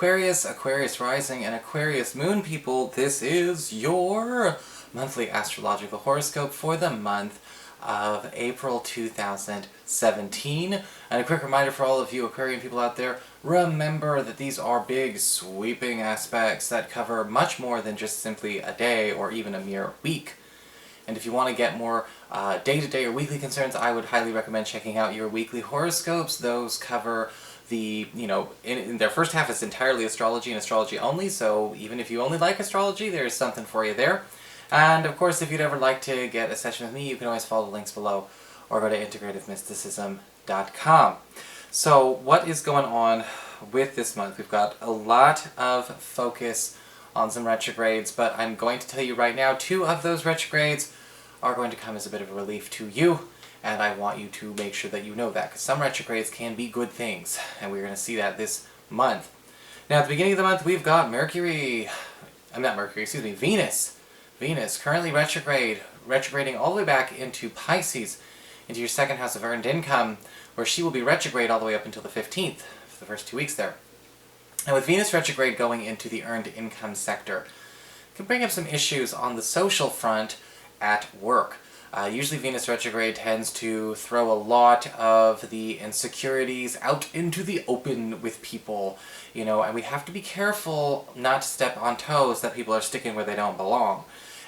Aquarius, Aquarius rising, and Aquarius moon people, this is your monthly astrological horoscope for the month of April 2017. And a quick reminder for all of you Aquarian people out there, remember that these are big, sweeping aspects that cover much more than just simply a day or even a mere week. And if you want to get more day-to-day or weekly concerns, I would highly recommend checking out your weekly horoscopes. Those cover the, in their first half it's entirely astrology and astrology only, so even if you only like astrology, there's something for you there. And of course, if you'd ever like to get a session with me, you can always follow the links below or go to integrativemysticism.com. So what is going on with this month? We've got a lot of focus on some retrogrades, but I'm going to tell you right now, 2 of those retrogrades are going to come as a bit of a relief to you, and I want you to make sure that you know that, because some retrogrades can be good things, and we're going to see that this month. Now, at the beginning of the month, we've got Venus. Venus, currently retrograding all the way back into Pisces, into your second house of earned income, where she will be retrograde all the way up until the 15th, for the first 2 weeks there. And with Venus retrograde going into the earned income sector, it can bring up some issues on the social front at work. Usually Venus retrograde tends to throw a lot of the insecurities out into the open with people, and we have to be careful not to step on toes that people are sticking where they don't belong.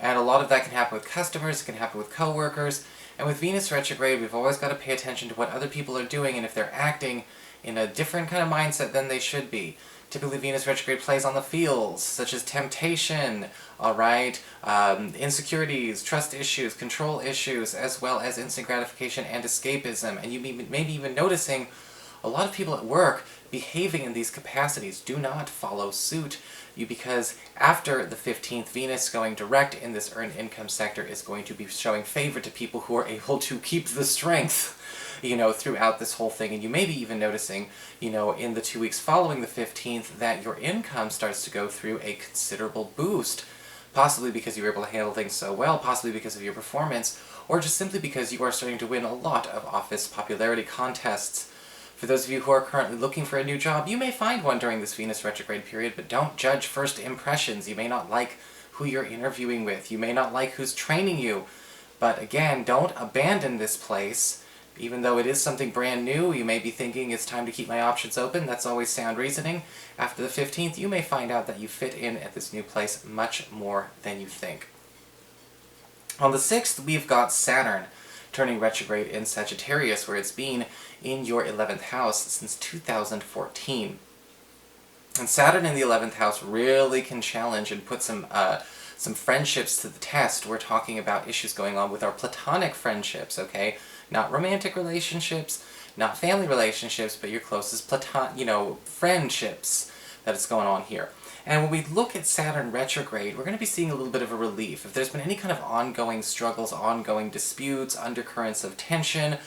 And a lot of that can happen with customers, it can happen with coworkers, and with Venus retrograde we've always got to pay attention to what other people are doing and if they're acting in a different kind of mindset than they should be. Typically Venus retrograde plays on the feels, such as temptation, insecurities, trust issues, control issues, as well as instant gratification and escapism. And you may be even noticing a lot of people at work behaving in these capacities. Do not follow suit, because after the 15th, Venus going direct in this earned income sector is going to be showing favor to people who are able to keep the strength throughout this whole thing. And you may be even noticing, in the 2 weeks following the 15th, that your income starts to go through a considerable boost. Possibly because you were able to handle things so well, possibly because of your performance, or just simply because you are starting to win a lot of office popularity contests. For those of you who are currently looking for a new job, you may find one during this Venus retrograde period, but don't judge first impressions. You may not like who you're interviewing with, you may not like who's training you, but again, don't abandon this place. Even though it is something brand new, you may be thinking it's time to keep my options open. That's always sound reasoning. After the 15th, you may find out that you fit in at this new place much more than you think. On the 6th, we've got Saturn turning retrograde in Sagittarius, where it's been in your 11th house since 2014. And Saturn in the 11th house really can challenge and put some friendships to the test. We're talking about issues going on with our platonic friendships, okay? Not romantic relationships, not family relationships, but your closest friendships that is going on here. And when we look at Saturn retrograde, we're going to be seeing a little bit of a relief. If there's been any kind of ongoing struggles, ongoing disputes, undercurrents of tension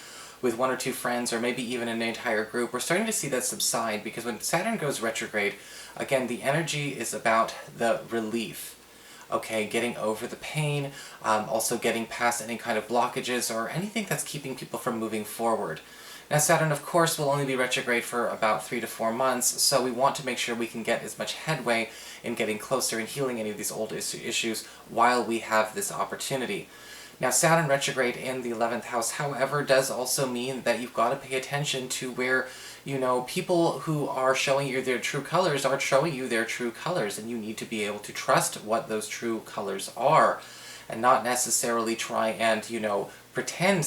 with 1 or 2 friends, or maybe even an entire group, we're starting to see that subside, because when Saturn goes retrograde, again, the energy is about the relief. Okay, getting over the pain, also getting past any kind of blockages or anything that's keeping people from moving forward. Now Saturn, of course, will only be retrograde for about 3 to 4 months, so we want to make sure we can get as much headway in getting closer and healing any of these old issues while we have this opportunity. Now Saturn retrograde in the 11th house, however, does also mean that you've got to pay attention to where people who are showing you their true colors are showing you their true colors, and you need to be able to trust what those true colors are, and not necessarily try and, pretend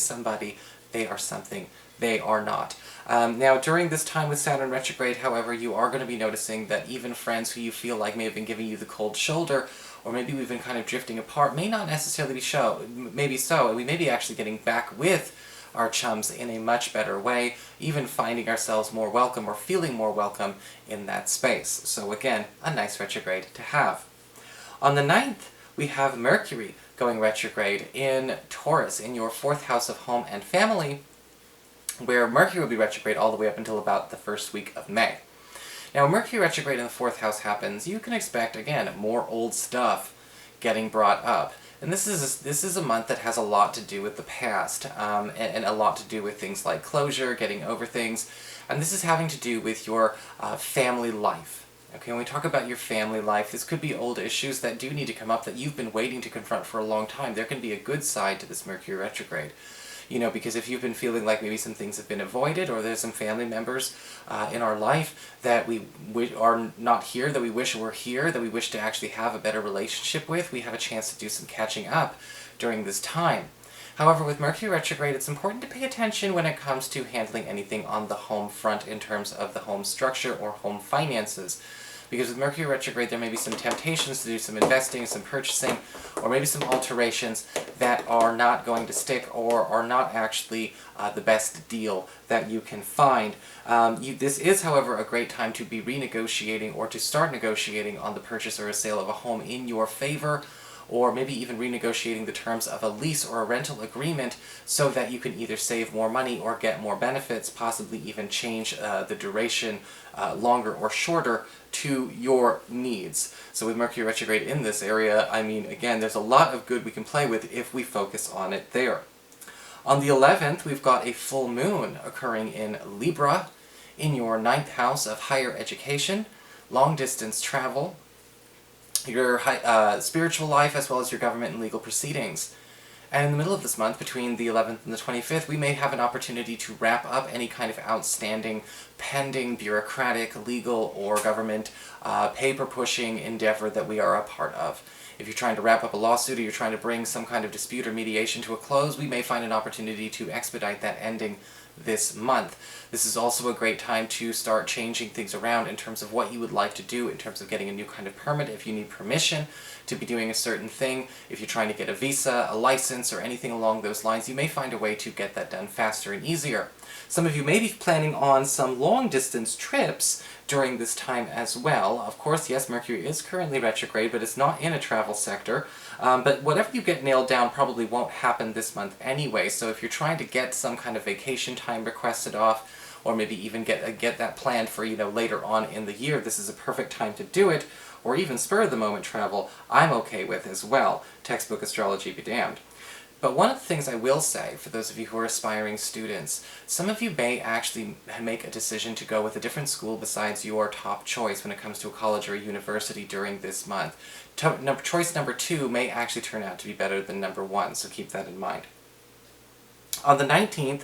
they are something they are not. Now, during this time with Saturn retrograde, however, you are going to be noticing that even friends who you feel like may have been giving you the cold shoulder, or maybe we've been kind of drifting apart, may not necessarily be maybe so, and we may be actually getting back with our chums in a much better way, even finding ourselves more welcome or feeling more welcome in that space. So again, a nice retrograde to have. On the 9th, we have Mercury going retrograde in Taurus, in your 4th house of home and family, where Mercury will be retrograde all the way up until about the 1st week of May. Now, when Mercury retrograde in the 4th house happens, you can expect, again, more old stuff getting brought up. And this is a month that has a lot to do with the past, and a lot to do with things like closure, getting over things, and this is having to do with your family life. Okay, when we talk about your family life, this could be old issues that do need to come up that you've been waiting to confront for a long time. There can be a good side to this Mercury retrograde. Because if you've been feeling like maybe some things have been avoided, or there's some family members in our life that we are not here, that we wish were here, that we wish to actually have a better relationship with, we have a chance to do some catching up during this time. However, with Mercury retrograde, it's important to pay attention when it comes to handling anything on the home front in terms of the home structure or home finances. Because with Mercury retrograde, there may be some temptations to do some investing, some purchasing, or maybe some alterations that are not going to stick or are not actually the best deal that you can find. This is, however, a great time to be renegotiating or to start negotiating on the purchase or a sale of a home in your favor, or maybe even renegotiating the terms of a lease or a rental agreement so that you can either save more money or get more benefits, possibly even change the duration longer or shorter to your needs. So with Mercury retrograde in this area, I mean, again, there's a lot of good we can play with if we focus on it there. On the 11th, we've got a full moon occurring in Libra, in your 9th house of higher education, long-distance travel, your spiritual life, as well as your government and legal proceedings. And in the middle of this month, between the 11th and the 25th, we may have an opportunity to wrap up any kind of outstanding, pending, bureaucratic, legal, or government paper-pushing endeavor that we are a part of. If you're trying to wrap up a lawsuit or you're trying to bring some kind of dispute or mediation to a close, we may find an opportunity to expedite that ending this month. This is also a great time to start changing things around in terms of what you would like to do, in terms of getting a new kind of permit if you need permission to be doing a certain thing. If you're trying to get a visa, a license, or anything along those lines, you may find a way to get that done faster and easier. Some of you may be planning on some long-distance trips during this time as well. Of course, yes, Mercury is currently retrograde, but it's not in a travel sector. But whatever you get nailed down probably won't happen this month anyway, so if you're trying to get some kind of vacation time requested off, or maybe even get that planned for, later on in the year, this is a perfect time to do it, or even spur-of-the-moment travel, I'm okay with as well. Textbook astrology be damned. But one of the things I will say, for those of you who are aspiring students, some of you may actually make a decision to go with a different school besides your top choice when it comes to a college or a university during this month. Choice number 2 may actually turn out to be better than number 1, so keep that in mind. On the 19th,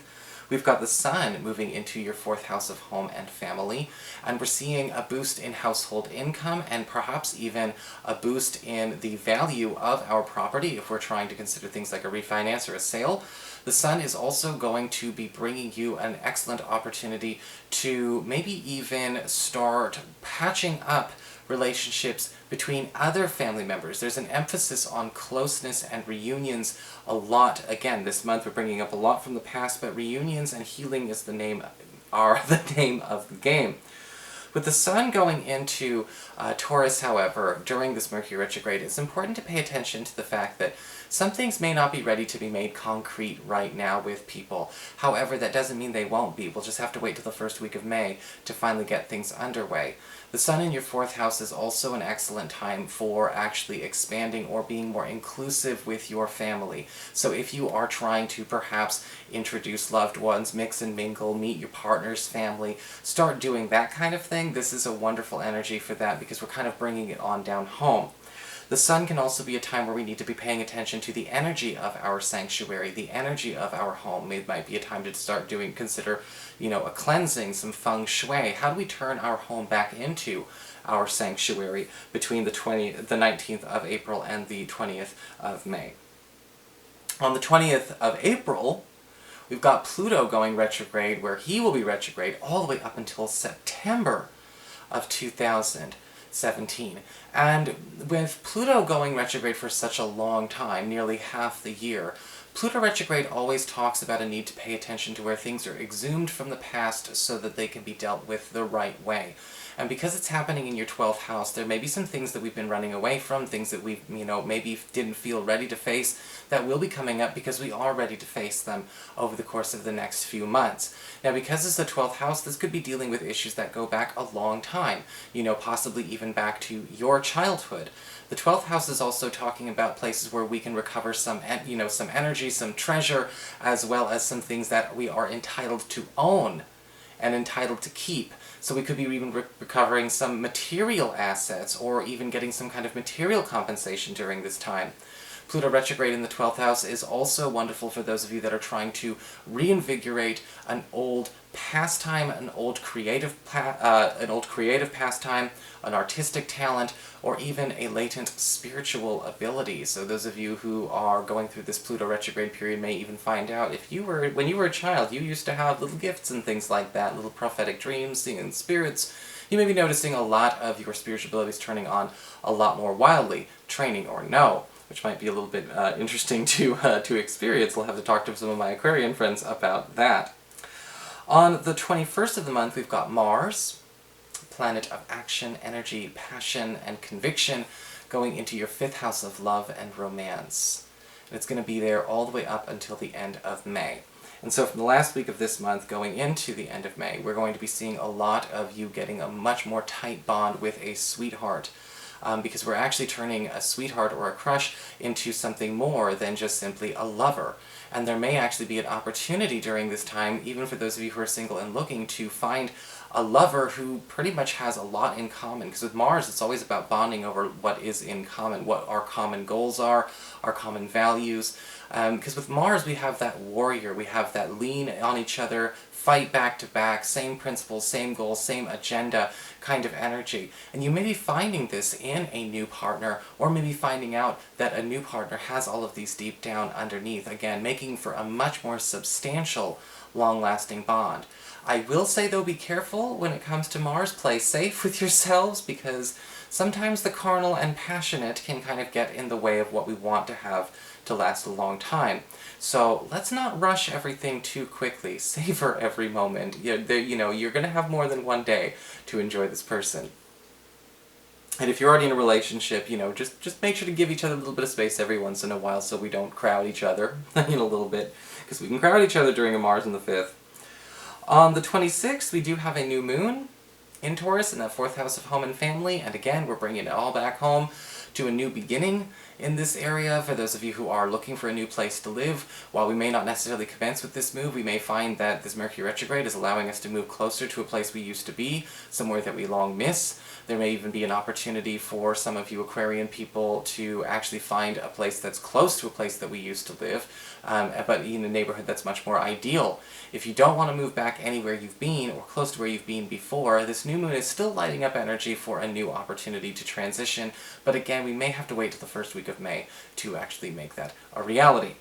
we've got the Sun moving into your 4th house of home and family, and we're seeing a boost in household income and perhaps even a boost in the value of our property if we're trying to consider things like a refinance or a sale. The Sun is also going to be bringing you an excellent opportunity to maybe even start patching up relationships between other family members. There's an emphasis on closeness and reunions a lot. Again, this month we're bringing up a lot from the past, but reunions and healing is the name of the game. With the Sun going into Taurus, however, during this Mercury retrograde, it's important to pay attention to the fact that some things may not be ready to be made concrete right now with people. However, that doesn't mean they won't be. We'll just have to wait till the first week of May to finally get things underway. The Sun in your 4th house is also an excellent time for actually expanding or being more inclusive with your family. So if you are trying to perhaps introduce loved ones, mix and mingle, meet your partner's family, start doing that kind of thing, this is a wonderful energy for that because we're kind of bringing it on down home. The Sun can also be a time where we need to be paying attention to the energy of our sanctuary, the energy of our home. It might be a time to start consider, a cleansing, some feng shui. How do we turn our home back into our sanctuary between the 19th of April and the 20th of May? On the 20th of April, we've got Pluto going retrograde, where he will be retrograde all the way up until September of 2017. And with Pluto going retrograde for such a long time, nearly half the year, Pluto retrograde always talks about a need to pay attention to where things are exhumed from the past so that they can be dealt with the right way. And because it's happening in your 12th house, there may be some things that we've been running away from, things that we, maybe didn't feel ready to face, that will be coming up because we are ready to face them over the course of the next few months. Now, because it's the 12th house, this could be dealing with issues that go back a long time, possibly even back to your childhood. The 12th house is also talking about places where we can recover some energy, some treasure, as well as some things that we are entitled to own and entitled to keep. So we could be even recovering some material assets, or even getting some kind of material compensation during this time. Pluto retrograde in the 12th house is also wonderful for those of you that are trying to reinvigorate an old pastime, an old creative pastime, an artistic talent, or even a latent spiritual ability. So those of you who are going through this Pluto retrograde period may even find out if you were, when you were a child, you used to have little gifts and things like that, little prophetic dreams, seeing spirits. You may be noticing a lot of your spiritual abilities turning on a lot more wildly, training or no, which might be a little bit interesting to experience. We'll have to talk to some of my Aquarian friends about that. On the 21st of the month, we've got Mars, planet of action, energy, passion, and conviction, going into your 5th house of love and romance. And it's going to be there all the way up until the end of May. And so from the last week of this month going into the end of May, we're going to be seeing a lot of you getting a much more tight bond with a sweetheart. Because we're actually turning a sweetheart or a crush into something more than just simply a lover. And there may actually be an opportunity during this time, even for those of you who are single and looking, to find a lover who pretty much has a lot in common. Because with Mars, it's always about bonding over what is in common, what our common goals are, our common values. Because with Mars, we have that warrior, we have that lean on each other, fight back to back, same principles, same goals, same agenda kind of energy. And you may be finding this in a new partner, or maybe finding out that a new partner has all of these deep down underneath, again, making for a much more substantial, long-lasting bond. I will say, though, be careful when it comes to Mars. Play safe with yourselves, because sometimes the carnal and passionate can kind of get in the way of what we want to have to last a long time. So let's not rush everything too quickly. Savor every moment. You're going to have more than one day to enjoy this person. And if you're already in a relationship, just make sure to give each other a little bit of space every once in a while so we don't crowd each other, a little bit. Because we can crowd each other during a Mars in the 5th. On the 26th, we do have a new moon in Taurus in that 4th house of home and family. And again, we're bringing it all back home to a new beginning in this area. For those of you who are looking for a new place to live, while we may not necessarily commence with this move, we may find that this Mercury retrograde is allowing us to move closer to a place we used to be, somewhere that we long miss. There may even be an opportunity for some of you Aquarian people to actually find a place that's close to a place that we used to live, but in a neighborhood that's much more ideal. If you don't want to move back anywhere you've been, or close to where you've been before, this new moon is still lighting up energy for a new opportunity to transition, but again, we may have to wait till the first week of May to actually make that a reality.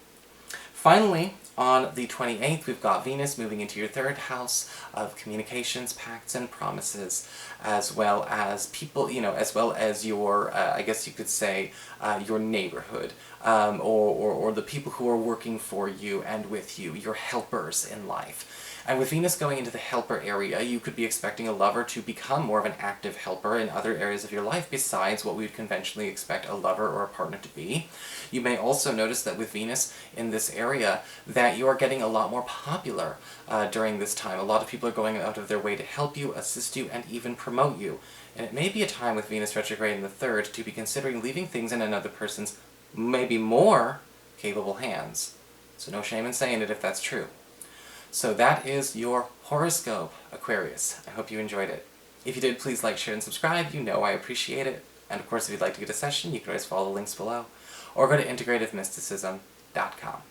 Finally, on the 28th, we've got Venus moving into your 3rd house of communications, pacts, and promises, as well as people, as well as your, I guess you could say, your neighborhood, or the people who are working for you and with you, your helpers in life. And with Venus going into the helper area, you could be expecting a lover to become more of an active helper in other areas of your life besides what we would conventionally expect a lover or a partner to be. You may also notice that with Venus in this area that you are getting a lot more popular during this time. A lot of people are going out of their way to help you, assist you, and even promote you. And it may be a time with Venus retrograde in the 3rd to be considering leaving things in another person's maybe more capable hands. So no shame in saying it if that's true. So that is your horoscope, Aquarius. I hope you enjoyed it. If you did, please like, share, and subscribe. I appreciate it. And of course, if you'd like to get a session, you can always follow the links below. Or go to integrativemysticism.com.